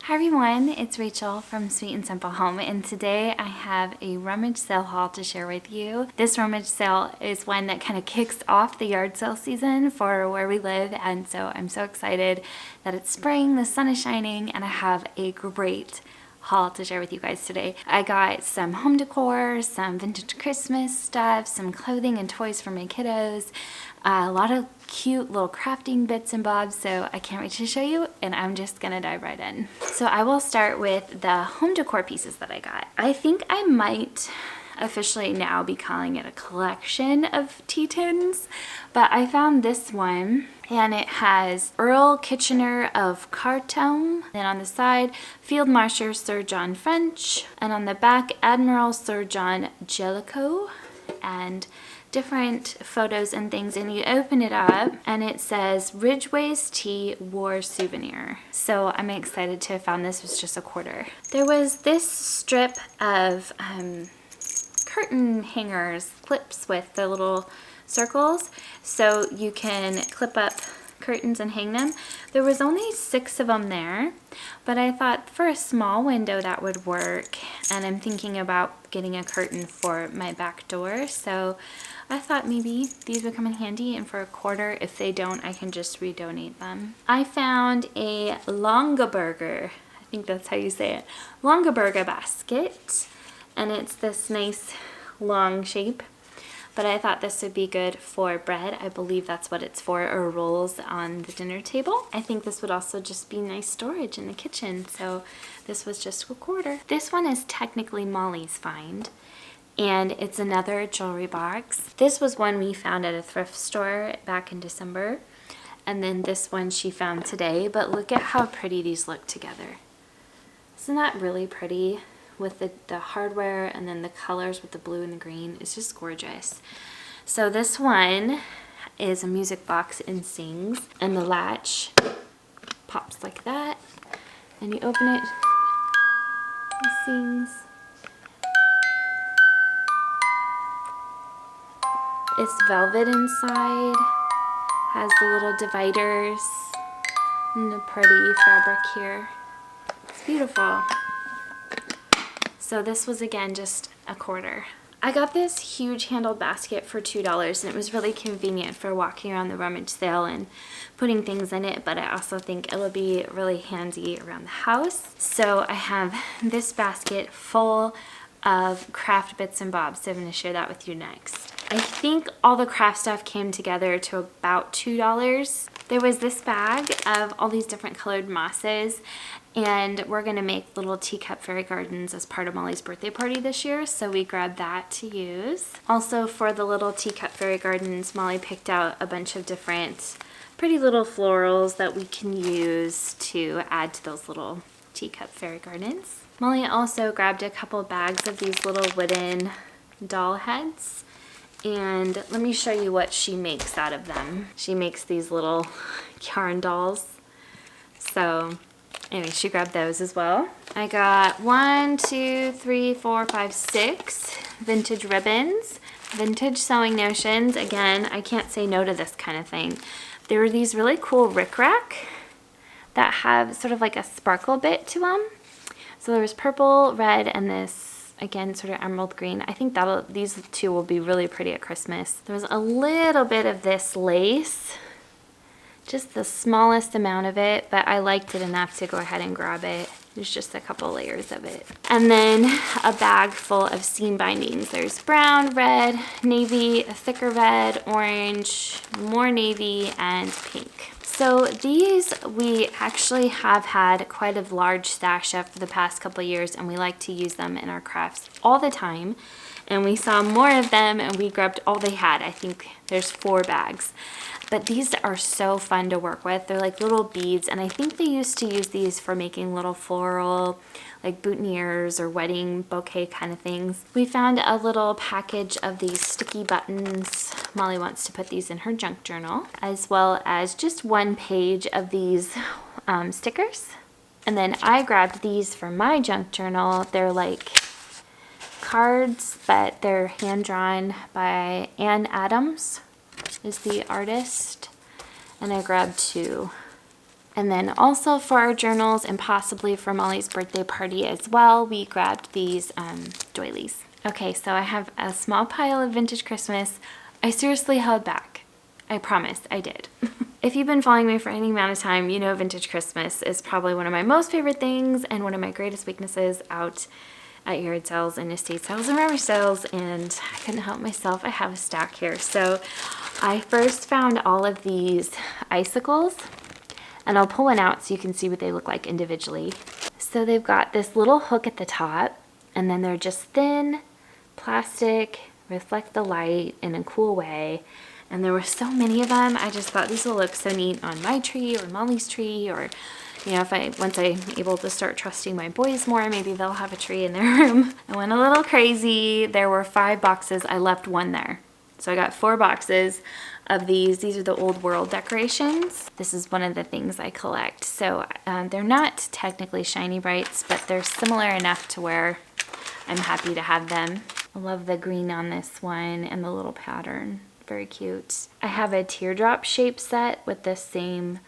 Hi everyone, it's Rachel from Sweet and Simple Home, and today I have a rummage sale haul to share with you. This rummage sale is one that kind of kicks off the yard sale season for where we live, and so I'm so excited that it's spring, the sun is shining, and I have a great haul to share with you guys today. I got some home decor, some vintage Christmas stuff, some clothing and toys for my kiddos, a lot of cute little crafting bits and bobs, so I can't wait to show you, and I'm just gonna dive right in. So I will start with the home decor pieces that I got. I think I might officially now be calling it a collection of tea tins, but I found this one and it has Earl Kitchener of Cartome, and on the side Field Marshal Sir John French, and on the back Admiral Sir John Jellicoe, and different photos and things, and you open it up and it says Ridgway's Tea War Souvenir. So I'm excited to have found this. It was just $1. There was this strip of curtain hangers, clips with the little circles, so you can clip up curtains and hang them. There was only 6 of them there, but I thought for a small window that would work, and I'm thinking about getting a curtain for my back door, so I thought maybe these would come in handy, and for $1, if they don't, I can just redonate them. I found a Longaberger, I think that's how you say it, Longaberger basket, and it's this nice long shape, but I thought this would be good for bread. I believe that's what it's for, or rolls on the dinner table. I think this would also just be nice storage in the kitchen, so this was just $1. This one is technically Molly's find, and it's another jewelry box. This was one we found at a thrift store back in December, and then this one she found today, but look at how pretty these look together. Isn't that really pretty? With the hardware and then the colors with the blue and the green. It's just gorgeous. So this one is a music box and sings, and the latch pops like that, and you open it, it sings. It's velvet inside, has the little dividers and the pretty fabric here. It's beautiful. So this was, again, just $1. I got this huge handled basket for $2, and it was really convenient for walking around the rummage sale and putting things in it, but I also think it will be really handy around the house. So I have this basket full of craft bits and bobs, so I'm going to share that with you next. I think all the craft stuff came together to about $2. There was this bag of all these different colored mosses, and we're going to make little teacup fairy gardens as part of Molly's birthday party this year, so we grabbed that to use. Also, for the little teacup fairy gardens, Molly picked out a bunch of different pretty little florals that we can use to add to those little teacup fairy gardens. Molly also grabbed a couple bags of these little wooden doll heads, and let me show you what she makes out of them. She makes these little yarn dolls. So anyway, she grabbed those as well. I got 6 vintage ribbons, vintage sewing notions. Again, I can't say no to this kind of thing. There were these really cool rickrack that have sort of like a sparkle bit to them. So there was purple, red, and this, again, sort of emerald green. I think these two will be really pretty at Christmas. There was a little bit of this lace, just the smallest amount of it, but I liked it enough to go ahead and grab it. There's just a couple layers of it. And then a bag full of seam bindings. There's brown, red, navy, a thicker red, orange, more navy, and pink. So these we actually have had quite a large stash of for the past couple of years, and we like to use them in our crafts all the time. And we saw more of them and we grabbed all they had. I think there's 4 bags. But these are so fun to work with. They're like little beads, and I think they used to use these for making little floral, like boutonnieres or wedding bouquet kind of things. We found a little package of these sticky buttons. Molly wants to put these in her junk journal, as well as just 1 page of these stickers. And then I grabbed these for my junk journal. They're like cards, but they're hand-drawn by Anne Adams is the artist, and I grabbed 2. And then also for our journals and possibly for Molly's birthday party as well, we grabbed these doilies. Okay, so I have a small pile of vintage Christmas. I seriously held back. I promise, I did. If you've been following me for any amount of time, you know vintage Christmas is probably one of my most favorite things and one of my greatest weaknesses out at yard sales and estate sales and rummage sales, and I couldn't help myself. I have a stack here. So I first found all of these icicles, and I'll pull one out so you can see what they look like individually. So they've got this little hook at the top, and then they're just thin plastic, reflect the light in a cool way. And there were so many of them. I just thought these will look so neat on my tree or Molly's tree, or you know, once I'm able to start trusting my boys more, maybe they'll have a tree in their room. I went a little crazy. There were 5 boxes. I left one there. So I got 4 boxes of these. These are the old world decorations. This is one of the things I collect. So they're not technically shiny brights, but they're similar enough to where I'm happy to have them. I love the green on this one and the little pattern. Very cute. I have a teardrop shape set with the same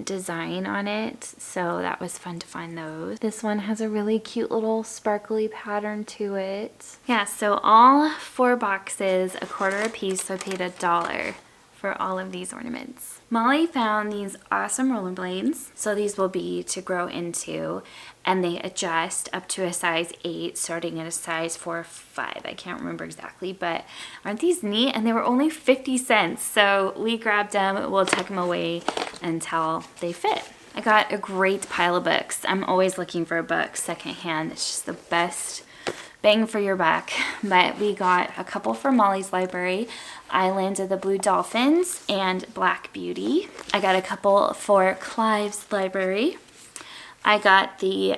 design on it, so that was fun to find those. This one has a really cute little sparkly pattern to it. Yeah, so all 4 boxes, $1 a piece, so I paid $1 for all of these ornaments. Molly found these awesome rollerblades. So these will be to grow into, and they adjust up to a size 8, starting at a size 4 or 5. I can't remember exactly, but aren't these neat? And they were only 50 cents. So we grabbed them. We'll tuck them away until they fit. I got a great pile of books. I'm always looking for a book secondhand. It's just the best bang for your buck. But we got a couple for Molly's library, Island of the Blue Dolphins and Black Beauty. I got a couple for Clive's library. I got the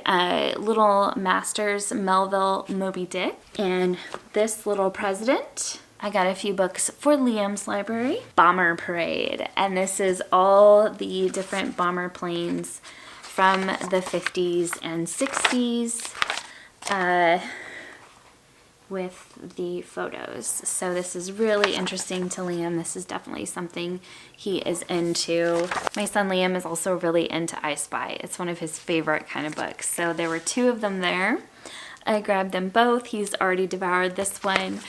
Little Masters Melville Moby Dick and this Little President. I got a few books for Liam's library, Bomber Parade, and this is all the different bomber planes from the 50s and 60s. With the photos. So this is really interesting to Liam. This is definitely something he is into. My son Liam is also really into I Spy. It's one of his favorite kind of books. So there were 2 of them there. I grabbed them both. He's already devoured this one.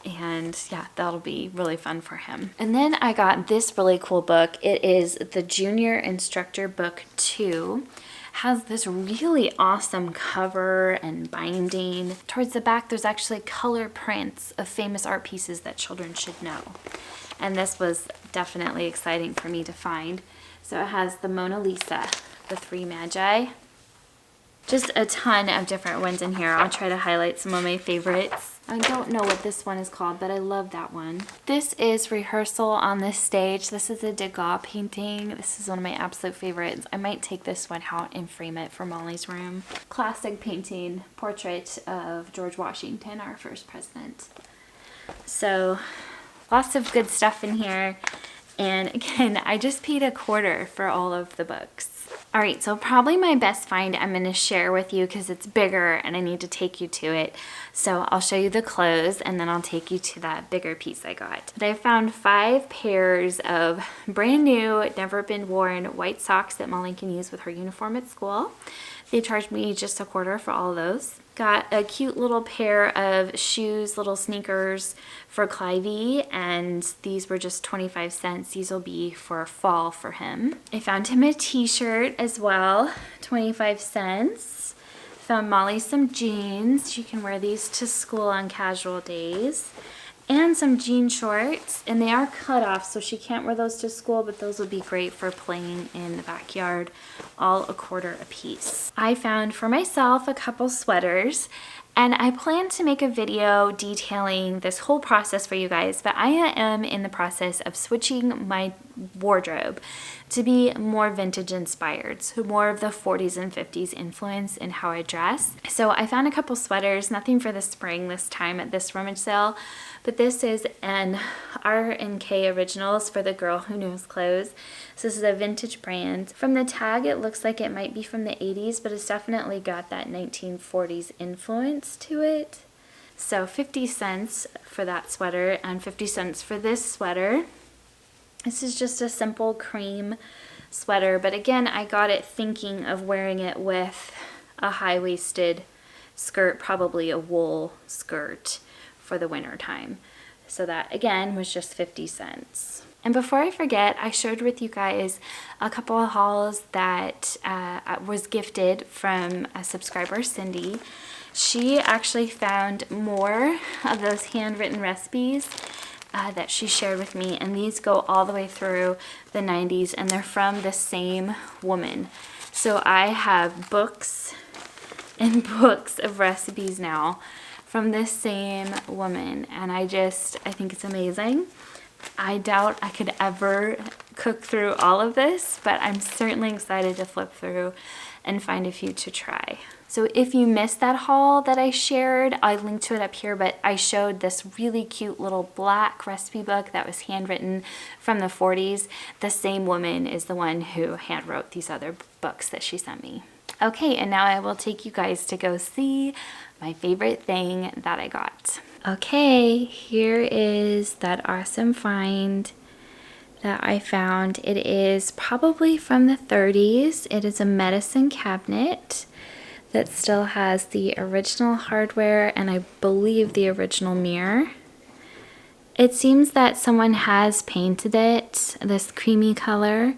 And yeah, that'll be really fun for him. And then I got this really cool book. It is the Junior Instructor Book 2. Has this really awesome cover and binding. Towards the back, there's actually color prints of famous art pieces that children should know. And this was definitely exciting for me to find. So it has the Mona Lisa, the 3 Magi. Just a ton of different ones in here. I'll try to highlight some of my favorites. I don't know what this one is called, but I love that one. This is Rehearsal on the Stage. This is a Decor painting. This is one of my absolute favorites. I might take this one out and frame it for Molly's room. Classic painting, portrait of George Washington, our first president. So lots of good stuff in here. And again, I just paid $1 for all of the books. All right, so probably my best find I'm going to share with you because it's bigger and I need to take you to it. So I'll show you the clothes and then I'll take you to that bigger piece I got. But I found 5 pairs of brand new, never been worn white socks that Molly can use with her uniform at school. They charged me just $1 for all of those. Got a cute little pair of shoes, little sneakers for Clivey, and these were just 25 cents. These will be for fall for him. I found him a t-shirt as well, 25 cents. Found Molly some jeans. She can wear these to school on casual days. And some jean shorts, and they are cut off, so she can't wear those to school, but those would be great for playing in the backyard, all $1 a piece. I found for myself a couple sweaters, and I plan to make a video detailing this whole process for you guys, but I am in the process of switching my wardrobe to be more vintage inspired, so more of the 40s and 50s influence in how I dress. So I found a couple sweaters, nothing for the spring this time at this rummage sale, but this is an R&K Originals for the Girl Who Knows Clothes. So this is a vintage brand. From the tag, it looks like it might be from the 80s, but it's definitely got that 1940s influence to it. So 50 cents for that sweater and 50 cents for this sweater. This is just a simple cream sweater. But again, I got it thinking of wearing it with a high-waisted skirt, probably a wool skirt for the winter time. So that again was just 50 cents. And before I forget, I shared with you guys a couple of hauls that was gifted from a subscriber, Cindy. She actually found more of those handwritten recipes that she shared with me, and these go all the way through the 90s, and they're from the same woman. So I have books and books of recipes now from this same woman, and I think it's amazing. I doubt I could ever cook through all of this, but I'm certainly excited to flip through and find a few to try. So if you missed that haul that I shared, I'll link to it up here, but I showed this really cute little black recipe book that was handwritten from the 40s. The same woman is the one who hand wrote these other books that she sent me. Okay, and now I will take you guys to go see my favorite thing that I got. Okay, here is that awesome find that I found. It is probably from the 30s. It is a medicine cabinet that still has the original hardware and I believe the original mirror. It seems that someone has painted it this creamy color.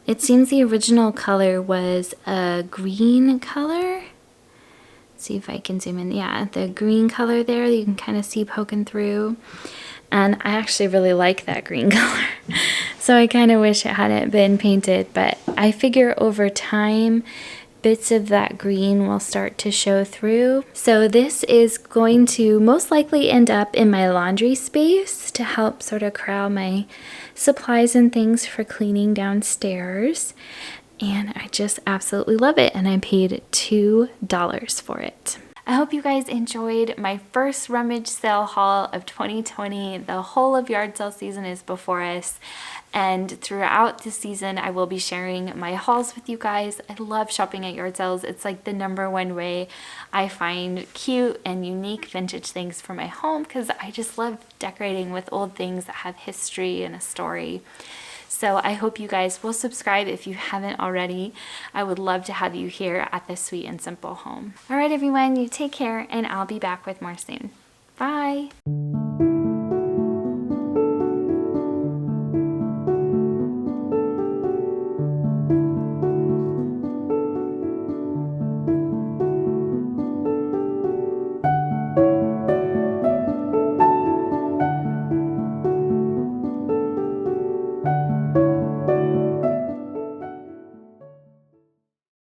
It seems the original color was a green color. Let's see if I can zoom in. Yeah, the green color there, you can kind of see poking through. And I actually really like that green color. So I kind of wish it hadn't been painted, but I figure over time, bits of that green will start to show through. So this is going to most likely end up in my laundry space to help sort of corral my supplies and things for cleaning downstairs. And I just absolutely love it, and I paid $2 for it. I hope you guys enjoyed my first rummage sale haul of 2020. The whole of yard sale season is before us, and throughout the season I will be sharing my hauls with you guys. I love shopping at yard sales. It's like the #1 way I find cute and unique vintage things for my home, because I just love decorating with old things that have history and a story. So I hope you guys will subscribe if you haven't already. I would love to have you here at the Sweet and Simple home. All right, everyone, you take care, and I'll be back with more soon. Bye.